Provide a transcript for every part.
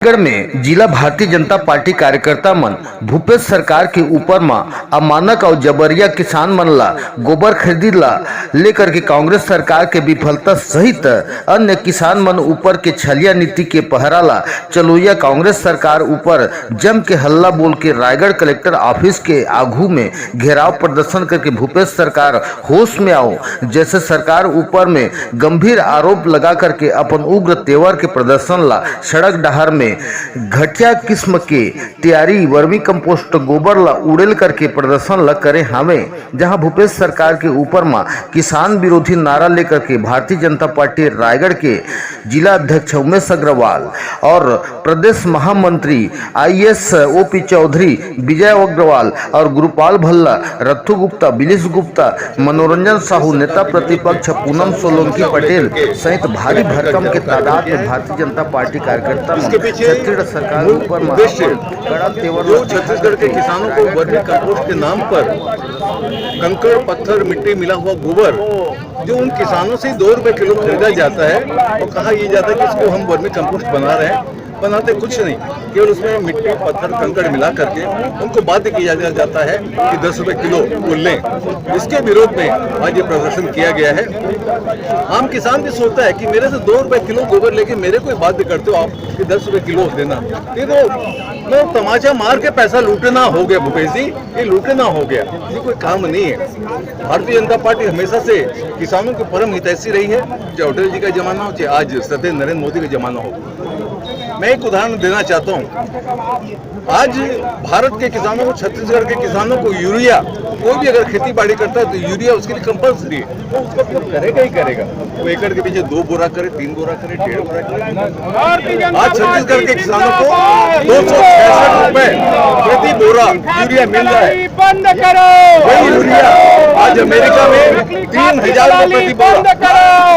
रायगढ़ में जिला भारतीय जनता पार्टी कार्यकर्ता मन भूपेश सरकार के ऊपर में अमानक और जबरिया किसान मन ला गोबर खरीदी ला लेकर के कांग्रेस सरकार के विफलता सहित अन्य किसान मन ऊपर के छलिया नीति के पहरा ला चलोया कांग्रेस सरकार ऊपर जम के हल्ला बोल के रायगढ़ कलेक्टर ऑफिस के आगू में घेराव प्रदर्शन करके भूपेश सरकार होश में आओ जैसे सरकार ऊपर में गंभीर आरोप लगा करके अपन उग्र तेवर के प्रदर्शन ला सड़क डहार में घटिया किस्म के तैयारी वर्मी कंपोस्ट गोबर ला उड़ेल करके प्रदर्शन ला करे हमें, जहां भूपेश सरकार के ऊपर में किसान विरोधी नारा लेकर के भारतीय जनता पार्टी रायगढ़ के जिला अध्यक्ष उमेश अग्रवाल और प्रदेश महामंत्री IAS OP चौधरी विजय अग्रवाल और गुरुपाल भल्ला, रत्थु गुप्ता, बिलिस गुप्ता, मनोरंजन साहू, नेता प्रतिपक्ष पूनम सोलंकी पटेल सहित भारी भरकम के तादाद में भारतीय जनता पार्टी कार्यकर्ता छत्तीसगढ़ सरकार ऊपर बड़ा तेवर छत्तीसगढ़ के किसानों को वर्मी कंपोस्ट के नाम पर कंकड़ पत्थर मिट्टी मिला हुआ गोबर जो उन किसानों से 2 रुपए किलो खरीदा जाता है और कहा यह जाता है कि इसको हम वर्मी कंपोस्ट बना रहे हैं। बनाते कुछ नहीं, केवल उसमें मिट्टी पत्थर कंकड़ मिला करके उनको बाध्य किया जाता है कि 10 रुपए किलो वो लें। इसके विरोध में आज ये प्रदर्शन किया गया है। आम किसान भी सोचता है कि मेरे से 2 रुपए किलो गोबर लेके मेरे को बाध्य करते हो आप कि 10 रुपए किलो देना, ये तो तमाचा मार के पैसा लूटना हो गया। भूपेश जी, ये लूटना हो गया, ये कोई काम नहीं है। भारतीय जनता पार्टी हमेशा से किसानों की परम हितैषी रही है, चाहे अटल जी का जमाना हो चाहे आज सदैव नरेंद्र मोदी का जमाना हो। मैं एक उदाहरण देना चाहता हूं। आज भारत के किसानों को, छत्तीसगढ़ के किसानों को यूरिया, कोई भी अगर खेती बाड़ी करता है तो यूरिया उसके लिए कंपल्सरी है, वो उसका उपयोग करेगा ही करेगा। वो एकड़ के पीछे 2 बोरा करे, 3 बोरा करे, 1.5 बोरा करे। आज छत्तीसगढ़ के किसानों को 266 रुपए प्रति बोरा यूरिया मिल रहा है। बंद करो वही यूरिया आज अमेरिका में 3,000 रुपए प्रति बोरा,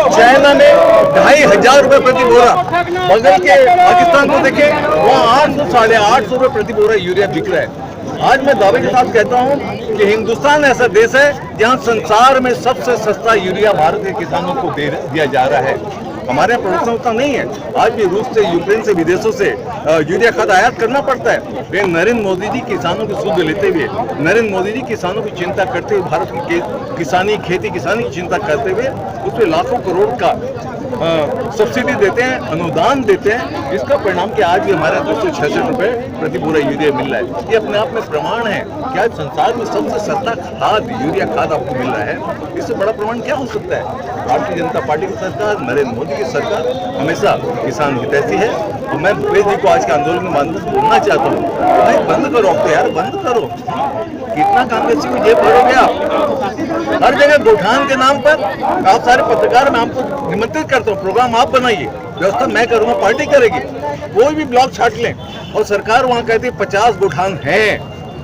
चाइना में 2,500 रुपए प्रति बोरा, बगल के पाकिस्तान को देखें वहाँ 800 साढ़े 800 रुपए प्रति बोरा यूरिया बिक रहा है। आज मैं दावे के साथ कहता हूं कि हिंदुस्तान ऐसा देश है जहां संसार में सबसे सस्ता यूरिया भारत के किसानों को दिया जा रहा है। हमारे यहाँ प्रोडक्शन उतना नहीं है। आज भी रूस से, यूक्रेन से, विदेशों से यूरिया खाद आयात करना पड़ता है। लेकिन नरेंद्र मोदी जी किसानों की सुध लेते हुए, नरेंद्र मोदी जी किसानों की चिंता करते हुए, भारत की किसानी, खेती किसानी की चिंता करते हुए उस पर लाखों करोड़ का सब्सिडी देते हैं, अनुदान देते हैं। इसका परिणाम कि आज भी हमारे 266 रुपए प्रति बोरा यूरिया मिल रहा है। ये अपने आप में प्रमाण है कि आज संसार में सबसे सस्ता खाद, यूरिया खाद आपको मिल रहा है। इससे बड़ा प्रमाण क्या हो सकता है? भारतीय जनता पार्टी की सरकार, नरेंद्र मोदी की सरकार हमेशा किसान हितैषी है। और मैं भूपेश जी को आज के आंदोलन में बोलना चाहता हूँ, भाई बंद करो, अब तो यार बंद करो। कितना कांग्रेसी को जेब भरोगे आप? हर जगह गोठान के नाम पर आप सारे पत्रकार, मैं आपको निमंत्रित करता हूँ, प्रोग्राम आप बनाइए, व्यवस्था मैं करूँगा, पार्टी करेगी। कोई भी ब्लॉक छाट लें और सरकार वहाँ कहती है 50 गोठान है,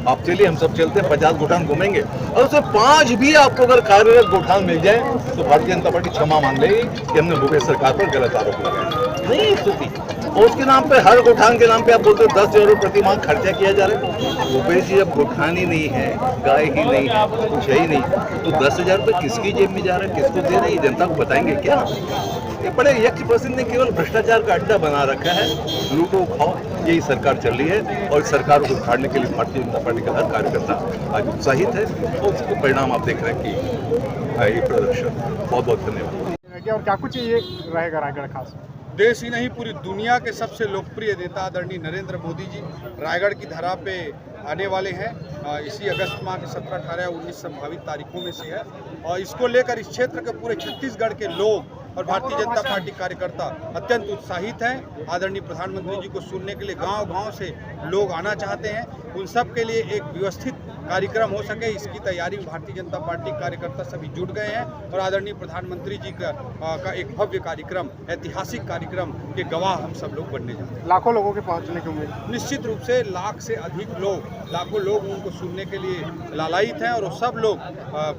आप चलिए हम सब चलते हैं, 50 गोठान घूमेंगे और उससे 5 भी आपको अगर कार्यरत गोठान मिल जाए तो भारतीय जनता पार्टी क्षमा मांग लेगी कि हमने भूपेश सरकार पर गलत आरोप लगाया। नहीं स्थिति, और उसके नाम पे, हर गोठान के नाम पे आप बोलते हो 10,000 रुपये प्रति माह खर्चा किया जा रहा है। भूपेश जी, जब गोठान ही नहीं है, गाय ही नहीं है, कुछ है ही नहीं, तो 10,000 रुपये किसकी जेब में जा रहा है, किसको दे रहे हैं, जनता को बताएंगे क्या? ये बड़े यक्ष प्रसिद्ध ने केवल भ्रष्टाचार का अड्डा बना रखा है, लूटो खाओ, यही सरकार चल रही है। और सरकार को उखाड़ने के लिए भारतीय जनता पार्टी का हर कार्यकर्ता आज उत्साहित है और उसके परिणाम आप देख रहे हैं कि ये प्रदर्शन। बहुत बहुत धन्यवाद। और क्या कुछ ये रहेगा रायगढ़ खास? देश ही नहीं, पूरी दुनिया के सबसे लोकप्रिय नेता आदरणीय नरेंद्र मोदी जी रायगढ़ की धरा पे आने वाले हैं। इसी अगस्त माह के 17, 18, 19 संभावित तारीखों में से है और इसको लेकर इस क्षेत्र के पूरे छत्तीसगढ़ के लोग और भारतीय जनता पार्टी कार्यकर्ता अत्यंत उत्साहित हैं। आदरणीय प्रधानमंत्री जी को सुनने के लिए गांव-गांव से लोग आना चाहते हैं। उन सब के लिए एक व्यवस्थित कार्यक्रम हो सके, इसकी तैयारी भारतीय जनता पार्टी कार्यकर्ता सभी जुट गए हैं और आदरणीय प्रधानमंत्री जी का एक भव्य कार्यक्रम, ऐतिहासिक कार्यक्रम के गवाह हम सब लोग बनने जा रहे हैं। लाखों लोगों के पहुंचने की उम्मीद? निश्चित रूप से लाख से अधिक लोग, लाखों लोग उनको सुनने के लिए लालायित हैं और वो सब लोग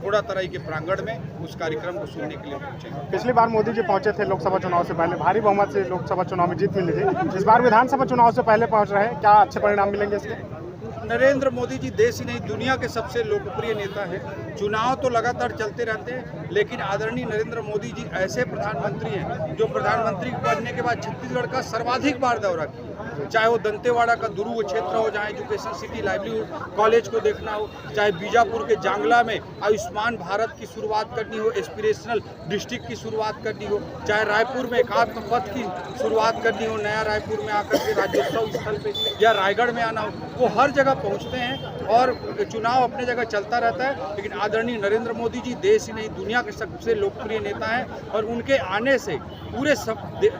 कोड़ा तराई के प्रांगण में उस कार्यक्रम को सुनने के लिए पहुंचे। पिछली बार मोदी जी पहुंचे थे लोकसभा चुनाव से पहले, भारी बहुमत से लोकसभा चुनाव में जीत मिली थी। इस बार विधानसभा चुनाव से पहले पहुंच रहे हैं, क्या अच्छे परिणाम मिलेंगे इसके? नरेंद्र मोदी जी देश ही नहीं दुनिया के सबसे लोकप्रिय नेता हैं। चुनाव तो लगातार चलते रहते हैं, लेकिन आदरणीय नरेंद्र मोदी जी ऐसे प्रधानमंत्री हैं जो प्रधानमंत्री बनने के बाद छत्तीसगढ़ का सर्वाधिक बार दौरा किया। चाहे वो दंतेवाड़ा का दुर्ग क्षेत्र हो, जहाँ एजुकेशन सिटी लाइवलीहुड कॉलेज को देखना हो, चाहे बीजापुर के जांगला में आयुष्मान भारत की शुरुआत करनी हो, एस्पिरेशनल डिस्ट्रिक्ट की शुरुआत करनी हो, चाहे रायपुर में एकात्म पथ की शुरुआत करनी हो, नया रायपुर में आकर के राज्योत्सव स्थल पे, या रायगढ़ में आना हो, वो हर जगह पहुंचते हैं और चुनाव अपने जगह चलता रहता है। लेकिन आदरणीय नरेंद्र मोदी जी देश ही नहीं दुनिया के सबसे लोकप्रिय नेता हैं और उनके आने से पूरे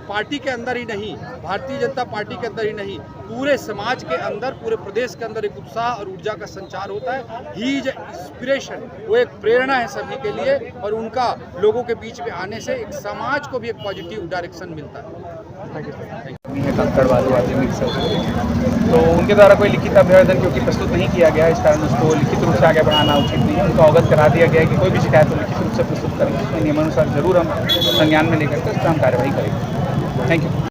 पार्टी के अंदर ही नहीं, भारतीय जनता पार्टी के अंदर ही नहीं, पूरे समाज के अंदर, पूरे प्रदेश के अंदर एक उत्साह और ऊर्जा का संचार होता है। ही इज इंस्पिरेशन, वो एक प्रेरणा है सभी के लिए और उनका लोगों के बीच में आने से एक समाज को भी एक पॉजिटिव डायरेक्शन मिलता है। कंकड़बाजी तो उनके द्वारा कोई लिखित अभ्यर्थन क्योंकि प्रस्तुत नहीं किया गया, इस कारण उसको लिखित रूप से आगे बढ़ाना उचित नहीं है। उनको अवगत करा दिया गया है कि कोई भी शिकायत को लिखित रूप से प्रस्तुत करेंगे, नियमानुसार जरूर हम संज्ञान में लेकर के उस पर हम कार्रवाई करेंगे। Thank you.